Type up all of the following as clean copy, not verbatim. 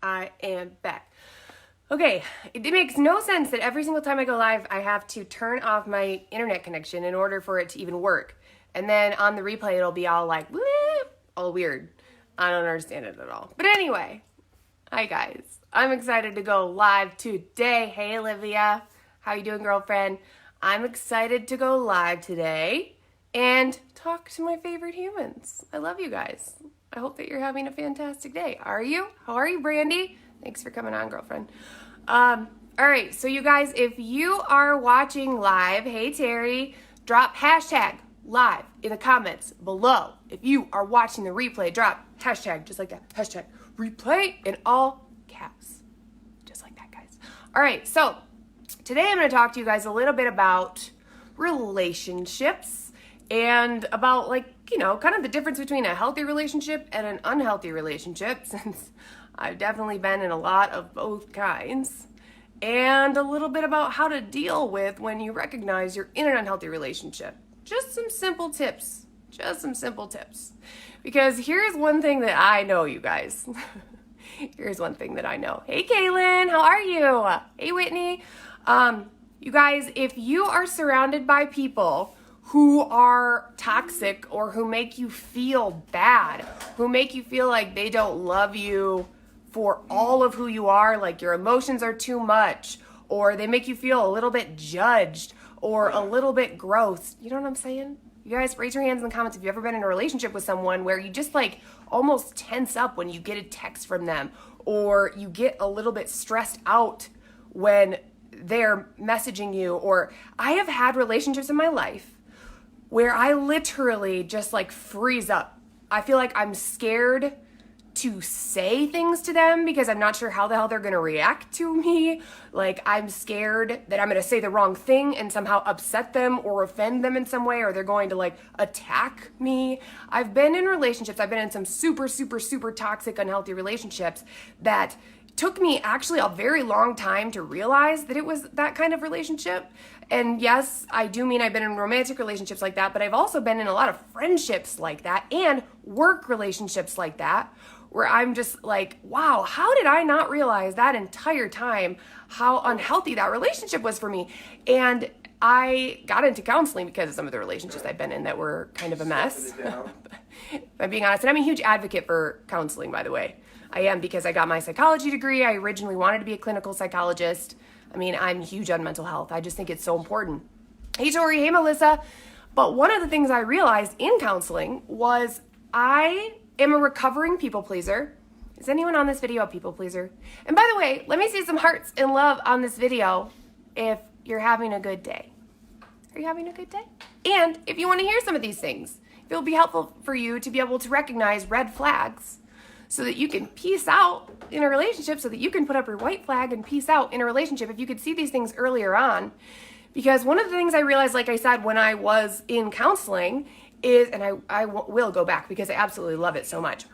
I am back. Okay, it makes no sense that every single time I go live, I have to turn off my internet connection in order for it to even work. And then on the replay, it'll be all like, all weird. I don't understand it at all. But anyway, hi guys. I'm excited to go live today. Hey Olivia, how you doing, girlfriend? I'm excited to go live today and talk to my favorite humans. I love you guys. I hope that you're having a fantastic day. Are you? How are you, Brandy? Thanks for coming on, girlfriend. All right, so you guys, if you are watching live, hey Terry, drop hashtag live in the comments below. If you are watching the replay, drop hashtag just like that, hashtag replay in all caps. Just like that, guys. All right, so today I'm going to talk to you guys a little bit about relationships and about, like, you know, kind of the difference between a healthy relationship and an unhealthy relationship, since I've definitely been in a lot of both kinds, and a little bit about how to deal with when you recognize you're in an unhealthy relationship. Just some simple tips. Because here's one thing that I know, you guys. Here's one thing that I know. Hey, Kaylin, how are you? Hey, Whitney. You guys, if you are surrounded by people who are toxic or who make you feel bad, who make you feel like they don't love you for all of who you are, like your emotions are too much, or they make you feel a little bit judged or a little bit gross. You know what I'm saying? You guys, raise your hands in the comments if you've ever been in a relationship with someone where you just like almost tense up when you get a text from them, or you get a little bit stressed out when they're messaging you. Or I have had relationships in my life where I literally just like freeze up. I feel like I'm scared to say things to them because I'm not sure how the hell they're going to react to me. Like, I'm scared that I'm going to say the wrong thing and somehow upset them or offend them in some way, or they're going to like attack me. I've been in relationships. I've been in some super toxic, unhealthy relationships that took me actually a very long time to realize that it was that kind of relationship. And yes, I do mean I've been in romantic relationships like that, but I've also been in a lot of friendships like that and work relationships like that, where I'm just like, wow, how did I not realize that entire time how unhealthy that relationship was for me? And I got into counseling because of some of the relationships I've been in that were kind of a mess. If I'm being honest, and I'm a huge advocate for counseling, by the way. I am, because I got my psychology degree. I originally wanted to be a clinical psychologist. I mean, I'm huge on mental health. I just think it's so important. Hey, Tori. Hey, Melissa. But one of the things I realized in counseling was I am a recovering people pleaser. Is anyone on this video a people pleaser? And by the way, let me see some hearts and love on this video if you're having a good day. Are you having a good day? And if you want to hear some of these things, if it'll be helpful for you to be able to recognize red flags so that you can peace out in a relationship, so that you can put up your white flag and peace out in a relationship if you could see these things earlier on. Because one of the things I realized, like I said, when I was in counseling is, and I will go back because I absolutely love it so much,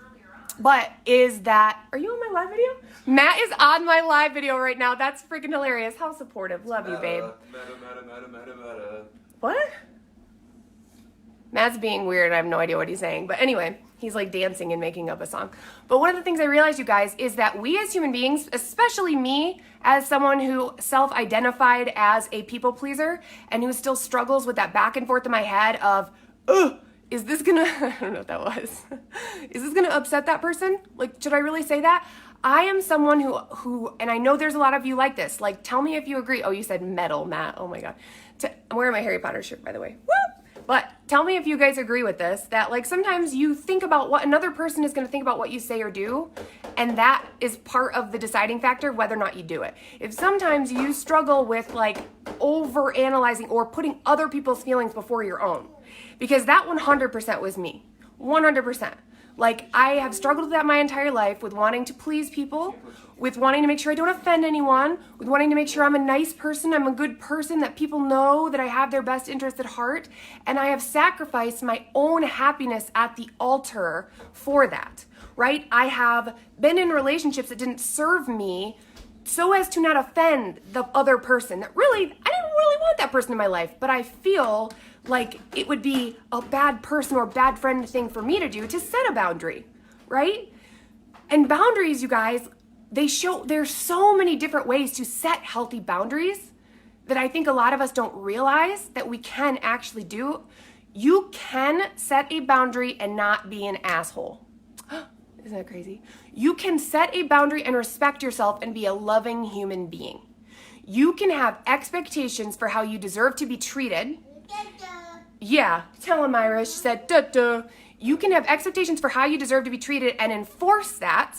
but is that, are you on my live video? Matt is on my live video right now. That's freaking hilarious. How supportive. Love you, babe. What? Matt's being weird. I have no idea what he's saying. But anyway, he's like dancing and making up a song. But one of the things I realized, you guys, is that we as human beings, especially me as someone who self-identified as a people pleaser and who still struggles with that back and forth in my head of, is this gonna, I don't know what that was. Is this gonna upset that person? Like, should I really say that? I am someone who, and I know there's a lot of you like this. Like, tell me if you agree. Oh, you said metal, Matt. Oh my God. I'm wearing my Harry Potter shirt, by the way. Woo! But tell me if you guys agree with this, that like sometimes you think about what another person is going to think about what you say or do, and that is part of the deciding factor whether or not you do it. If sometimes you struggle with like over analyzing or putting other people's feelings before your own, because that 100% was me, 100%. Like, I have struggled with that my entire life, with wanting to please people, with wanting to make sure I don't offend anyone, with wanting to make sure I'm a nice person, I'm a good person, that people know that I have their best interest at heart. And I have sacrificed my own happiness at the altar for that, right? I have been in relationships that didn't serve me so as to not offend the other person. That really, I didn't really want that person in my life, but I feel like it would be a bad person or bad friend thing for me to do, to set a boundary, right? And boundaries, you guys, there's so many different ways to set healthy boundaries that I think a lot of us don't realize that we can actually do. You can set a boundary and not be an asshole. Isn't that crazy? You can set a boundary and respect yourself and be a loving human being. You can have expectations for how you deserve to be treated. Yeah, tell him, Ira. She said, duh. You can have expectations for how you deserve to be treated and enforce that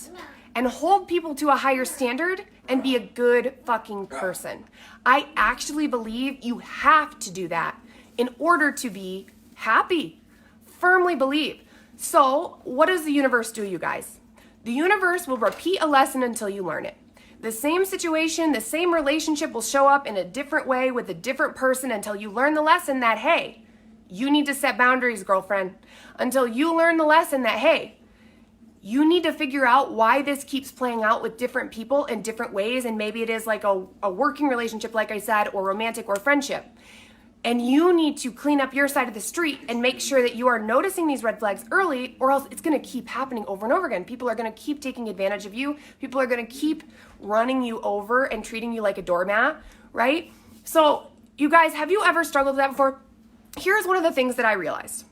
and hold people to a higher standard and be a good fucking person. I actually believe you have to do that in order to be happy. Firmly believe. So, what does the universe do, you guys? The universe will repeat a lesson until you learn it. The same situation, the same relationship will show up in a different way with a different person until you learn the lesson that, hey, you need to set boundaries, girlfriend. Until you learn the lesson that, hey, you need to figure out why this keeps playing out with different people in different ways. And maybe it is like a working relationship, like I said, or romantic or friendship. And you need to clean up your side of the street and make sure that you are noticing these red flags early, or else it's going to keep happening over and over again. People are going to keep taking advantage of you. People are going to keep running you over and treating you like a doormat, right? So you guys, have you ever struggled with that before? Here's one of the things that I realized.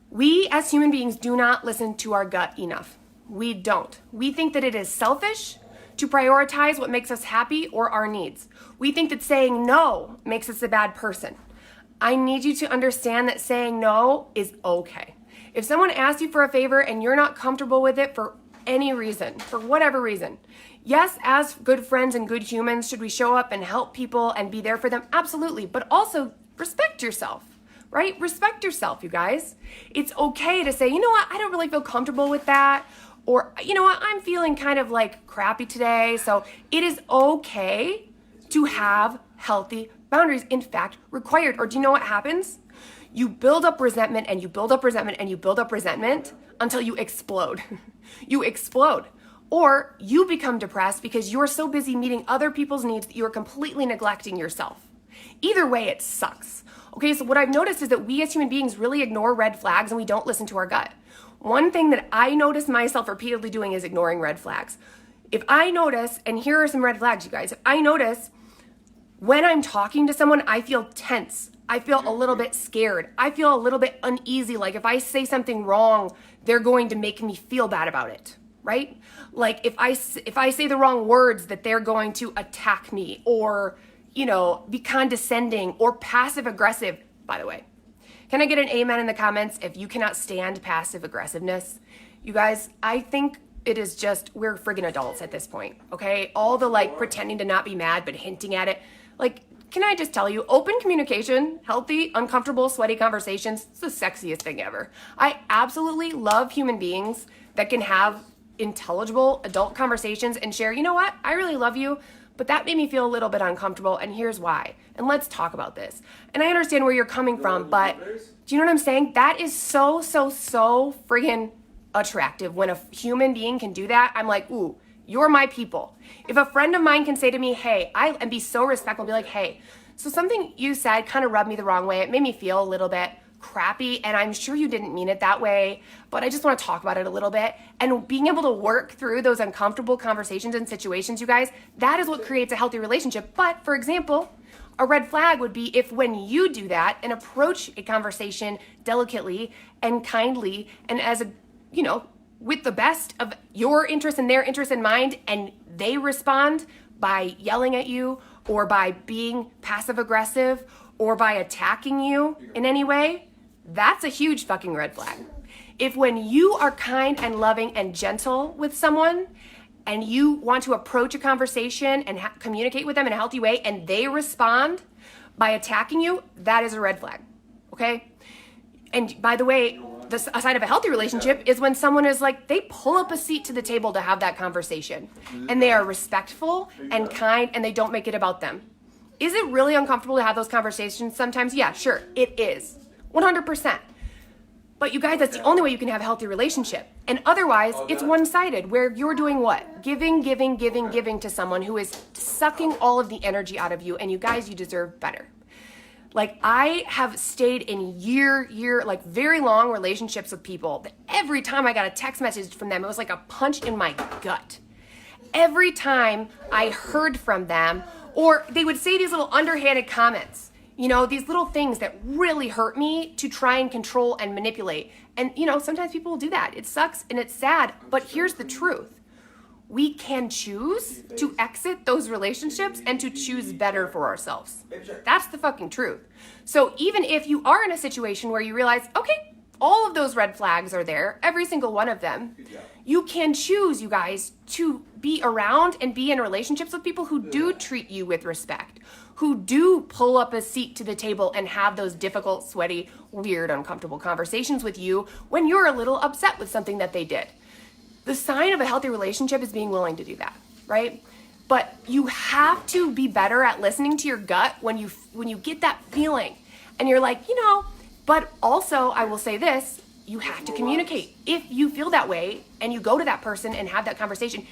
We as human beings do not listen to our gut enough. We don't. We think that it is selfish to prioritize what makes us happy or our needs. We think that saying no makes us a bad person. I need you to understand that saying no is okay. If someone asks you for a favor and you're not comfortable with it for any reason, for whatever reason, yes, as good friends and good humans, should we show up and help people and be there for them? Absolutely. But also respect yourself, right? Respect yourself, you guys. It's okay to say, you know what, I don't really feel comfortable with that. Or, you know what, I'm feeling kind of like crappy today. So it is okay to have healthy boundaries, in fact, required. Or do you know what happens? You build up resentment and you build up resentment and you build up resentment until you explode. You explode. Or you become depressed because you're so busy meeting other people's needs that you're completely neglecting yourself. Either way, it sucks. Okay, so what I've noticed is that we as human beings really ignore red flags and we don't listen to our gut. One thing that I notice myself repeatedly doing is ignoring red flags. If I notice, and here are some red flags, you guys, if I notice when I'm talking to someone, I feel tense. I feel a little bit scared. I feel a little bit uneasy. Like if I say something wrong, they're going to make me feel bad about it, right? Like if I say the wrong words, that they're going to attack me or, you know, be condescending or passive aggressive. By the way, can I get an amen in the comments if you cannot stand passive aggressiveness? You guys, I think it is just, we're friggin' adults at this point, okay? All the like pretending to not be mad but hinting at it. Like, can I just tell you, open communication, healthy, uncomfortable, sweaty conversations, it's the sexiest thing ever. I absolutely love human beings that can have intelligible adult conversations and share, you know what, I really love you, but that made me feel a little bit uncomfortable, and here's why. And let's talk about this. And I understand where you're coming from, but do you know what I'm saying? That is so friggin' attractive. When a human being can do that, I'm like, ooh, you're my people. If a friend of mine can say to me, hey, and be so respectful, be like, hey, so something you said kind of rubbed me the wrong way. It made me feel a little bit crappy, and I'm sure you didn't mean it that way, but I just want to talk about it a little bit. And being able to work through those uncomfortable conversations and situations, you guys, that is what creates a healthy relationship. But for example, a red flag would be if when you do that and approach a conversation delicately and kindly and as a, you know, with the best of your interest and their interest in mind, and they respond by yelling at you or by being passive aggressive or by attacking you in any way, that's a huge fucking red flag. If when you are kind and loving and gentle with someone and you want to approach a conversation and communicate with them in a healthy way and they respond by attacking you, that is a red flag, okay? And by the way, the sign of a healthy relationship is when someone is like, they pull up a seat to the table to have that conversation and they are respectful and kind and they don't make it about them. Is it really uncomfortable to have those conversations sometimes? Yeah, sure, it is. 100%. But you guys, that's the only way you can have a healthy relationship. And otherwise, it's one-sided, where you're doing what? Giving to someone who is sucking all of the energy out of you, and you guys, you deserve better. Like, I have stayed in like very long relationships with people that every time I got a text message from them, it was like a punch in my gut. every time I heard from them, or they would say these little underhanded comments, you know, these little things that really hurt me to try and control and manipulate. And, you know, sometimes people will do that. It sucks and it's sad, but here's the truth. We can choose to exit those relationships and to choose better for ourselves. That's the fucking truth. So even if you are in a situation where you realize, okay, all of those red flags are there, every single one of them, you can choose, you guys, to be around and be in relationships with people who do treat you with respect, who do pull up a seat to the table and have those difficult, sweaty, weird, uncomfortable conversations with you when you're a little upset with something that they did. The sign of a healthy relationship is being willing to do that, right? But you have to be better at listening to your gut when you get that feeling and you're like, you know, but also I will say this, you have to communicate. If you feel that way and you go to that person and have that conversation,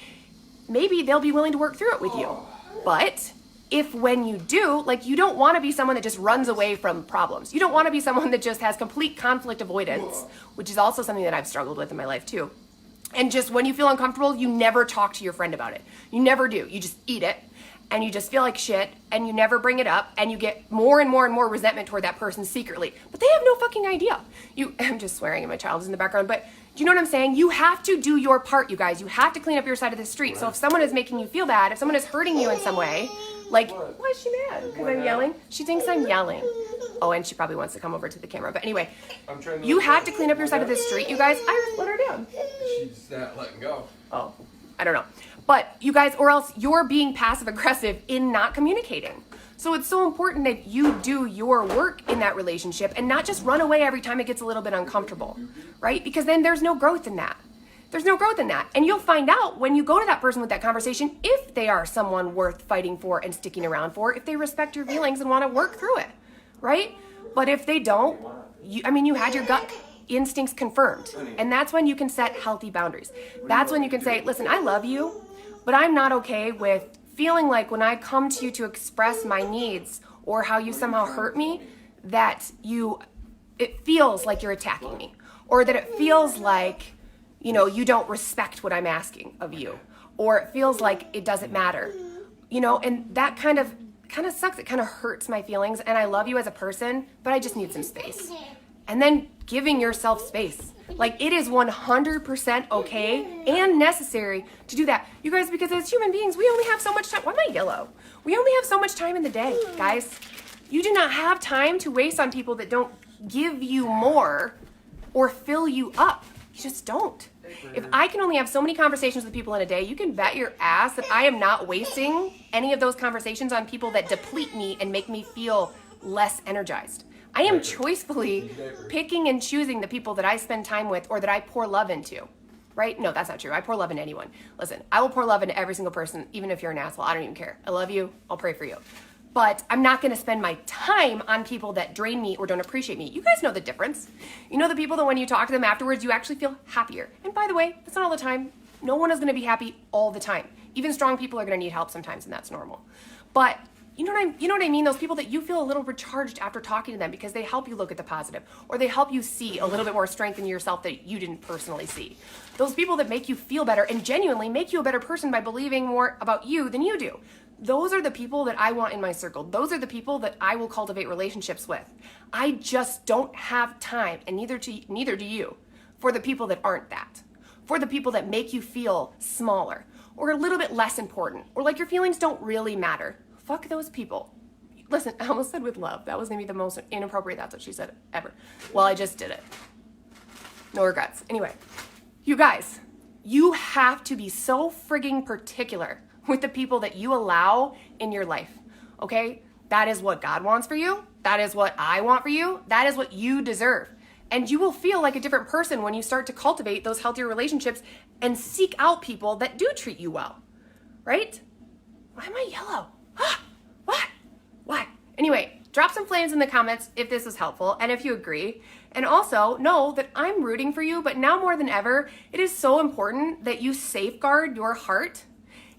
maybe they'll be willing to work through it with you. But if when you do, like, you don't want to be someone that just runs away from problems. You don't want to be someone that just has complete conflict avoidance, which is also something that I've struggled with in my life too. And just when you feel uncomfortable, you never talk to your friend about it. You never do. You just eat it and you just feel like shit and you never bring it up and you get more and more and more resentment toward that person secretly. But they have no fucking idea. I'm just swearing and my child is in the background, but do you know what I'm saying? You have to do your part, you guys. You have to clean up your side of the street. So if someone is making you feel bad, if someone is hurting you in some way, like, why is she mad? Because I'm yelling? She thinks I'm yelling. Oh, and she probably wants to come over to the camera. But anyway, you have to clean up your side of the street, you guys. I just let her down. She's not letting go. Oh, I don't know. But you guys, or else you're being passive aggressive in not communicating. So it's so important that you do your work in that relationship and not just run away every time it gets a little bit uncomfortable, right? Because then there's no growth in that. There's no growth in that. And you'll find out when you go to that person with that conversation if they are someone worth fighting for and sticking around for, if they respect your feelings and want to work through it, right? But if they don't, you had your gut instincts confirmed. And that's when you can set healthy boundaries. That's when you can say, listen, I love you, but I'm not okay with feeling like when I come to you to express my needs or how you somehow hurt me, that it feels like you're attacking me, or that it feels like, you know, you don't respect what I'm asking of you, or it feels like it doesn't matter, you know, and that kind of sucks. It kind of hurts my feelings, and I love you as a person, but I just need some space. And then giving yourself space. Like, it is 100% okay and necessary to do that. You guys, because as human beings, we only have so much time. Why am I yellow? We only have so much time in the day, guys. You do not have time to waste on people that don't give you more or fill you up. You just don't. If I can only have so many conversations with people in a day, you can bet your ass that I am not wasting any of those conversations on people that deplete me and make me feel less energized. I am choicefully picking and choosing the people that I spend time with or that I pour love into, right? No, that's not true. I pour love into anyone. Listen, I will pour love into every single person, even if you're an asshole. I don't even care. I love you. I'll pray for you. But I'm not going to spend my time on people that drain me or don't appreciate me. You guys know the difference. You know the people that when you talk to them afterwards, you actually feel happier. And by the way, that's not all the time. No one is going to be happy all the time. Even strong people are going to need help sometimes, and that's normal. But you know what I mean? Those people that you feel a little recharged after talking to them because they help you look at the positive, or they help you see a little bit more strength in yourself that you didn't personally see. Those people that make you feel better and genuinely make you a better person by believing more about you than you do. Those are the people that I want in my circle. Those are the people that I will cultivate relationships with. I just don't have time, and neither do you, for the people that aren't that. For the people that make you feel smaller or a little bit less important, or like your feelings don't really matter. Fuck those people. Listen, I almost said with love. That was gonna be the most inappropriate that's what she said ever. Well, I just did it. No regrets. Anyway, you guys, you have to be so frigging particular with the people that you allow in your life, okay? That is what God wants for you. That is what I want for you. That is what you deserve. And you will feel like a different person when you start to cultivate those healthier relationships and seek out people that do treat you well, right? Why am I yellow? What? Anyway, drop some flames in the comments if this was helpful and if you agree. And also know that I'm rooting for you, but now more than ever, it is so important that you safeguard your heart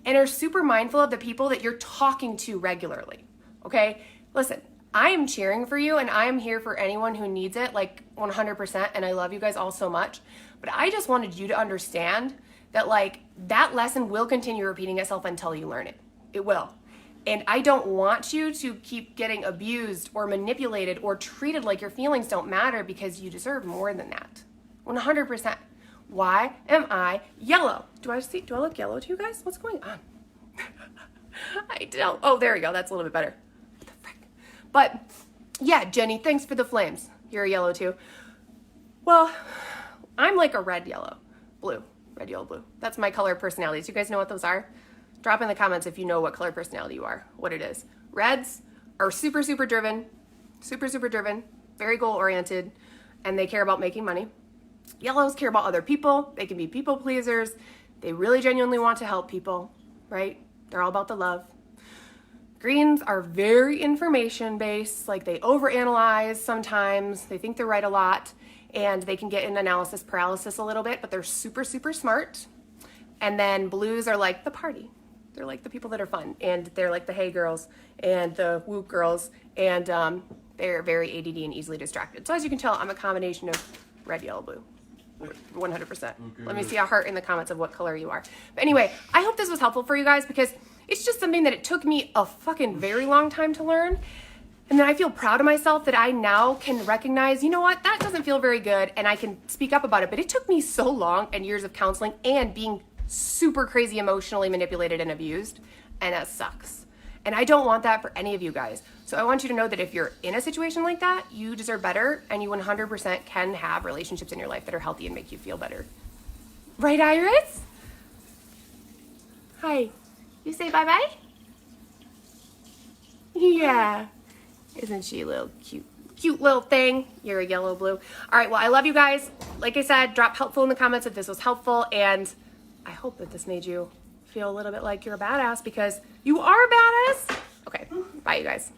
and are super mindful of the people that you're talking to regularly, okay? Listen, I am cheering for you and I am here for anyone who needs it, like 100%, and I love you guys all so much. But I just wanted you to understand that like that lesson will continue repeating itself until you learn it. It will. And I don't want you to keep getting abused or manipulated or treated like your feelings don't matter, because you deserve more than that. 100%. Why am I yellow? Do I look yellow to you guys? What's going on? I don't. Oh, there we go. That's a little bit better. What the frick? But yeah, Jenny, thanks for the flames. You're a yellow too. Well, I'm like a red, yellow, blue. Red, yellow, blue. That's my color personalities. You guys know what those are? Drop in the comments if you know what color personality you are, what it is. Reds are super, super driven, very goal oriented, and they care about making money. Yellows care about other people. They can be people pleasers. They really genuinely want to help people, right? They're all about the love. Greens are very information based, like they overanalyze sometimes. They think they're right a lot, and they can get in analysis paralysis a little bit, but they're super, super smart. And then blues are like the party. They're like the people that are fun, and they're like the hey girls and the whoop girls, and they're very ADD and easily distracted. So as you can tell, I'm a combination of red, yellow, blue. 100%. Okay. Let me see a heart in the comments of what color you are. But anyway, I hope this was helpful for you guys, because it's just something that it took me a fucking very long time to learn. And then I feel proud of myself that I now can recognize, you know what, that doesn't feel very good, and I can speak up about it. But it took me so long, and years of counseling and being super crazy emotionally manipulated and abused, and that sucks. And I don't want that for any of you guys. So I want you to know that if you're in a situation like that, you deserve better, and you 100% can have relationships in your life that are healthy and make you feel better. Right, Iris? Hi. You say bye-bye? Yeah. Isn't she a little cute little thing? You're a yellow blue. All right, well, I love you guys. Like I said, drop helpful in the comments if this was helpful, and I hope that this made you feel a little bit like you're a badass, because you are a badass. Okay, bye you guys.